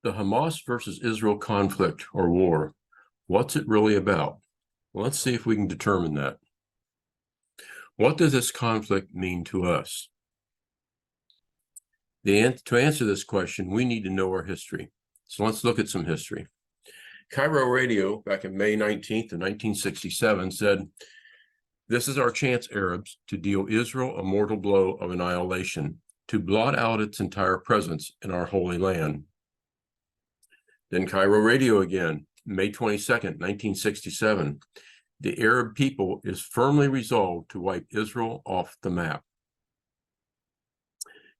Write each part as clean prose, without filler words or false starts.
The Hamas versus Israel conflict or war, what's it really about? Well, let's see if we can determine that. What does this conflict mean to us? To answer this question, we need to know our history. So let's look at some history. Cairo Radio, back in May 19th of 1967, said, "This is our chance, Arabs, to deal Israel a mortal blow of annihilation, to blot out its entire presence in our holy land." Then Cairo Radio again, May 22nd, 1967. "The Arab people is firmly resolved to wipe Israel off the map."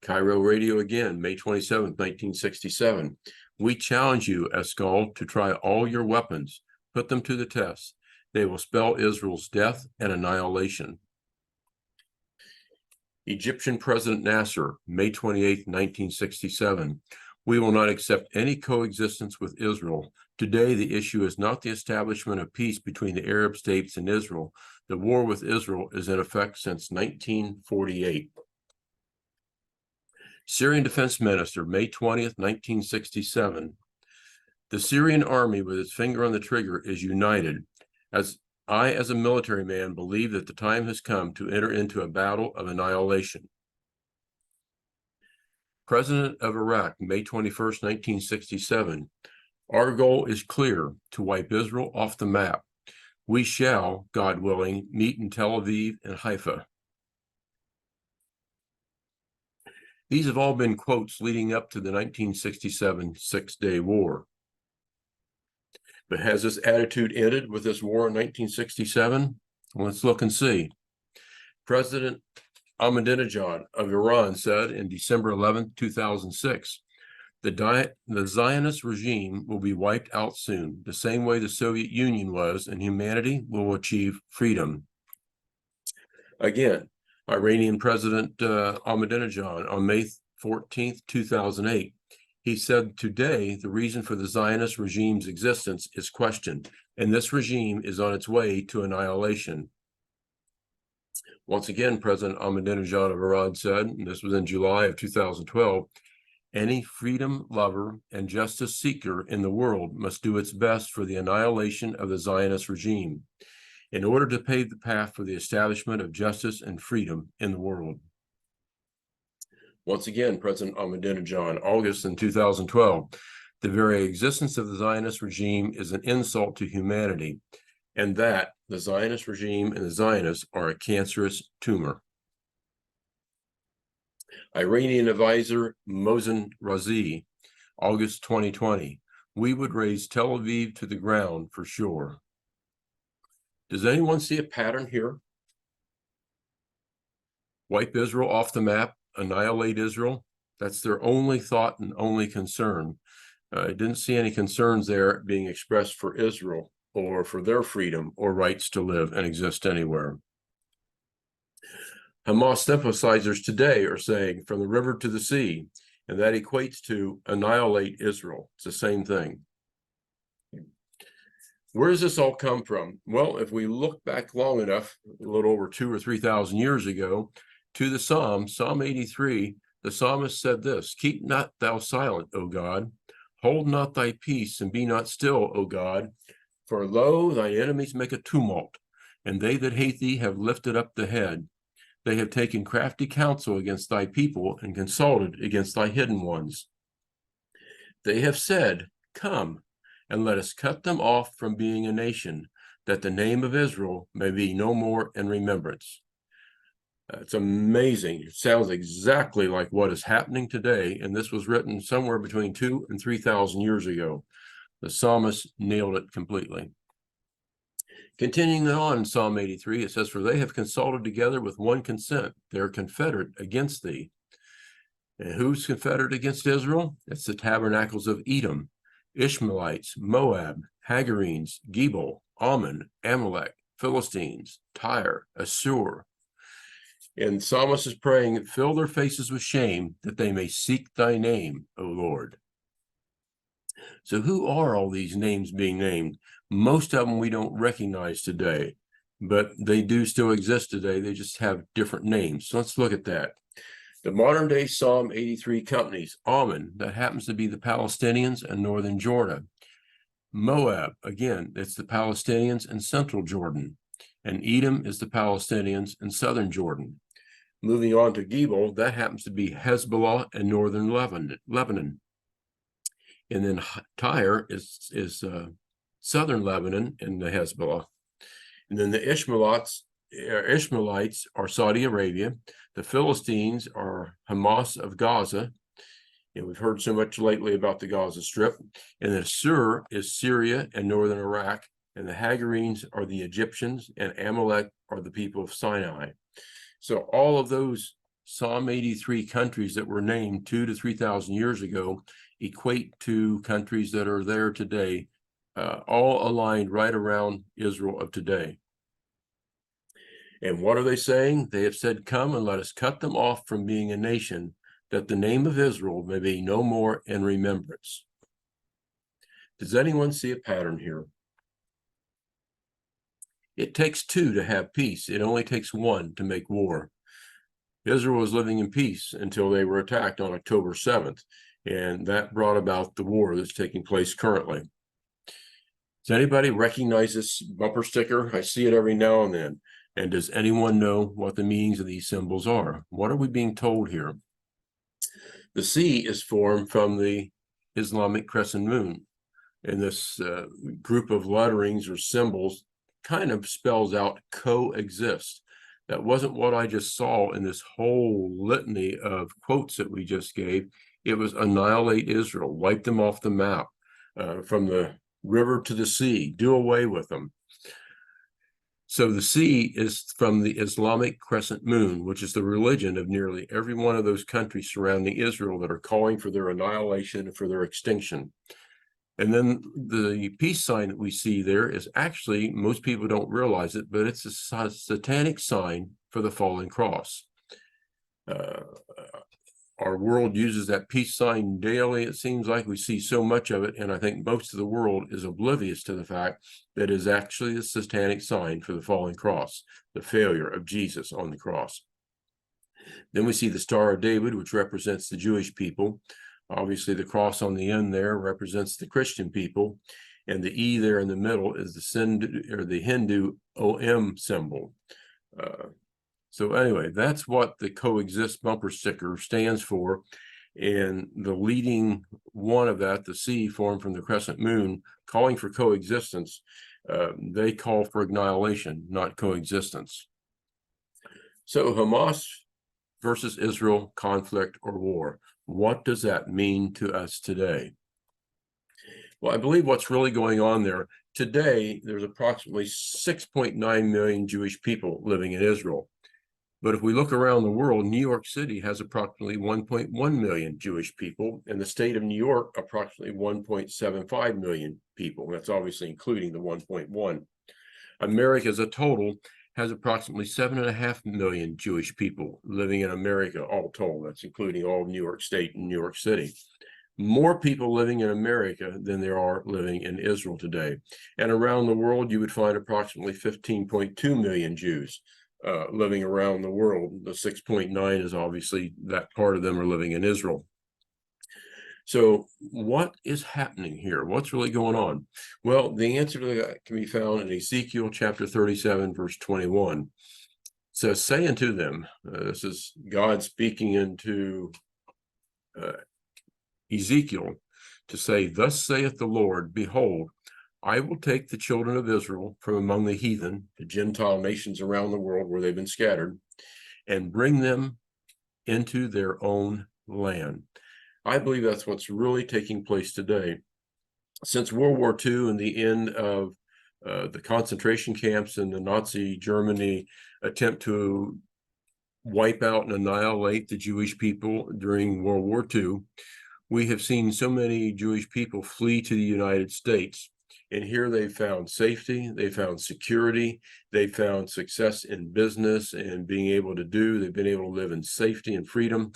Cairo Radio again, May 27th, 1967. "We challenge you, Escol, to try all your weapons. Put them to the test. They will spell Israel's death and annihilation." Egyptian President Nasser, May 28th, 1967. "We will not accept any coexistence with Israel. Today, the issue is not the establishment of peace between the Arab states and Israel. The war with Israel is in effect since 1948. Syrian Defense Minister, May 20th, 1967. "The Syrian army, with its finger on the trigger, is united. As a military man, believe that the time has come to enter into a battle of annihilation." President of Iraq, May 21st, 1967. "Our goal is clear, to wipe Israel off the map. We shall, God willing, meet in Tel Aviv and Haifa." These have all been quotes leading up to the 1967 Six-Day War. But has this attitude ended with this war in 1967? Well, let's look and see. President Ahmadinejad of Iran said in December 11, 2006, the Zionist regime will be wiped out soon, the same way the Soviet Union was, and humanity will achieve freedom. Again, Iranian President Ahmadinejad on May 14, 2008, he said, "Today, the reason for the Zionist regime's existence is questioned, and this regime is on its way to annihilation." Once again, President Ahmadinejad of Iran said, and this was in July of 2012, "Any freedom lover and justice seeker in the world must do its best for the annihilation of the Zionist regime in order to pave the path for the establishment of justice and freedom in the world." Once again, President Ahmadinejad, August in 2012, "The very existence of the Zionist regime is an insult to humanity, and that the Zionist regime and the Zionists are a cancerous tumor." Iranian advisor Mohsen Razi, August 2020, "We would raise Tel Aviv to the ground for sure." Does anyone see a pattern here? Wipe Israel off the map, annihilate Israel. That's their only thought and only concern. I didn't see any concerns there being expressed for Israel or for their freedom or rights to live and exist anywhere. Hamas sympathizers today are saying from the river to the sea, and that equates to annihilate Israel. It's the same thing. Where does this all come from? Well, if we look back long enough, a little over 2,000 or 3,000 years ago, to the Psalm 83, the psalmist said this, "Keep not thou silent, O God. Hold not thy peace, and be not still, O God. For lo, thy enemies make a tumult, and they that hate thee have lifted up the head. They have taken crafty counsel against thy people, and consulted against thy hidden ones. They have said, Come, and let us cut them off from being a nation, that the name of Israel may be no more in remembrance." It's amazing. It sounds exactly like what is happening today, and this was written somewhere between 2,000 and 3,000 years ago. The psalmist nailed it completely. Continuing on in Psalm 83, it says, "For they have consulted together with one consent. They are confederate against thee." And who's confederate against Israel? It's the tabernacles of Edom, Ishmaelites, Moab, Hagarenes, Gebal, Ammon, Amalek, Philistines, Tyre, Assur. And the psalmist is praying, "Fill their faces with shame, that they may seek thy name, O Lord." So who are all these names being named? Most of them we don't recognize today, but they do still exist today. They just have different names. So let's look at that. The modern day Psalm 83 companies, Ammon, that happens to be the Palestinians and northern Jordan. Moab, again, it's the Palestinians and central Jordan. And Edom is the Palestinians and southern Jordan. Moving on to Gebal, that happens to be Hezbollah and northern Lebanon. And then Tyre is southern Lebanon and the Hezbollah. And then the Ishmaelites are Saudi Arabia. The Philistines are Hamas of Gaza. And we've heard so much lately about the Gaza Strip. And the Sur is Syria and northern Iraq. And the Hagarenes are the Egyptians, and Amalek are the people of Sinai. So all of those Psalm 83 countries that were named 2,000 to 3,000 years ago equate to countries that are there today, all aligned right around Israel of today. And what are they saying? They have said, "Come and let us cut them off from being a nation, that the name of Israel may be no more in remembrance." Does anyone see a pattern here? It takes two to have peace. It only takes one to make war. Israel was living in peace until they were attacked on October 7th, and that brought about the war that's taking place currently. Does anybody recognize this bumper sticker? I see it every now and then. And does anyone know what the meanings of these symbols are? What are we being told here? The C is formed from the Islamic crescent moon. And this group of letterings or symbols kind of spells out coexist. That wasn't what I just saw in this whole litany of quotes that we just gave. It was annihilate Israel, wipe them off the map, from the river to the sea, do away with them. So the C is from the Islamic crescent moon, which is the religion of nearly every one of those countries surrounding Israel that are calling for their annihilation and for their extinction. And then the peace sign that we see there is actually, most people don't realize it, but it's a satanic sign for the fallen cross. Our world uses that peace sign daily. It seems like we see so much of it, and I think most of the world is oblivious to the fact that it is actually a satanic sign for the fallen cross, the failure of Jesus on the cross. Then we see the Star of David, which represents the Jewish people. Obviously, the cross on the end there represents the Christian people, and the E there in the middle is the Hindu OM symbol. So anyway, that's what the coexist bumper sticker stands for. And the leading one of that, the C formed from the crescent moon, calling for coexistence, they call for annihilation, not coexistence. So Hamas versus Israel conflict or war. What does that mean to us today? Well, I believe what's really going on there today, there's approximately 6.9 million Jewish people living in Israel. But if we look around the world, New York City has approximately 1.1 million Jewish people, and the state of New York, approximately 1.75 million people. That's obviously including the 1.1. America as a total has approximately 7.5 million Jewish people living in America, all told. That's including all of New York State and New York City. More people living in America than there are living in Israel today. And around the world, you would find approximately 15.2 million Jews living around the world. The 6.9 is obviously that part of them are living in Israel. So what is happening here? What's really going on? Well, the answer to that can be found in Ezekiel chapter 37, verse 21. It says, "Say unto them," this is God speaking into Ezekiel, to say, "Thus saith the Lord, behold, I will take the children of Israel from among the heathen," the Gentile nations around the world where they've been scattered, "and bring them into their own land." I believe that's what's really taking place today. Since World War II and the end of the concentration camps and the Nazi Germany attempt to wipe out and annihilate the Jewish people during World War II, we have seen so many Jewish people flee to the United States. And here they found safety, they found security, they found success in business and being able to they've been able to live in safety and freedom.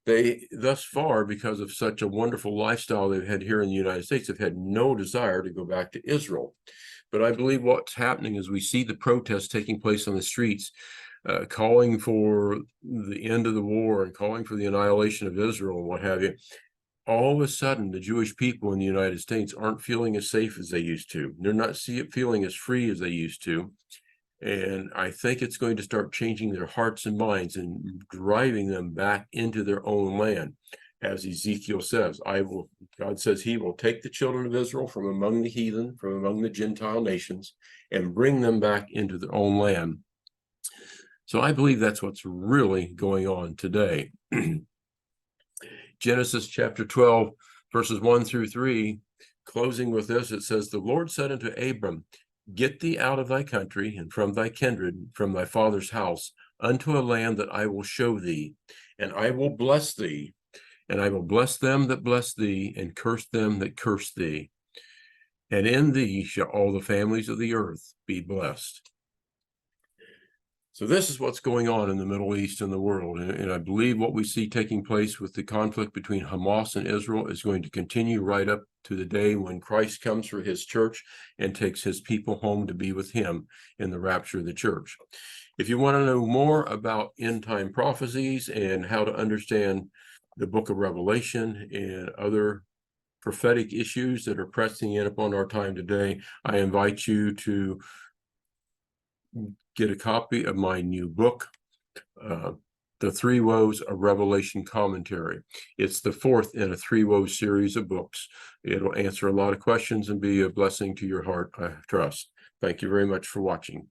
They, thus far, because of such a wonderful lifestyle they've had here in the United States, have had no desire to go back to Israel. But I believe what's happening is we see the protests taking place on the streets. calling for the end of the war and calling for the annihilation of Israel and what have you, all of a sudden, the Jewish people in the United States aren't feeling as safe as they used to. They're not feeling as free as they used to. And I think it's going to start changing their hearts and minds and driving them back into their own land. As Ezekiel says, God says he will take the children of Israel from among the heathen, from among the Gentile nations, and bring them back into their own land. So I believe that's what's really going on today. Genesis chapter 12, verses 1 through 3, closing with this, it says, "The Lord said unto Abram, Get thee out of thy country, and from thy kindred, from thy father's house, unto a land that I will show thee, and I will bless thee, and I will bless them that bless thee, and curse them that curse thee. And in thee shall all the families of the earth be blessed." So this is what's going on in the Middle East and the world. And I believe what we see taking place with the conflict between Hamas and Israel is going to continue right up to the day when Christ comes for his church and takes his people home to be with him in the rapture of the church. If you want to know more about end time prophecies and how to understand the book of Revelation and other prophetic issues that are pressing in upon our time today, I invite you to get a copy of my new book, The Three Woes of Revelation Commentary. It's the fourth in a three woes series of books. It'll answer a lot of questions and be a blessing to your heart, I trust. Thank you very much for watching.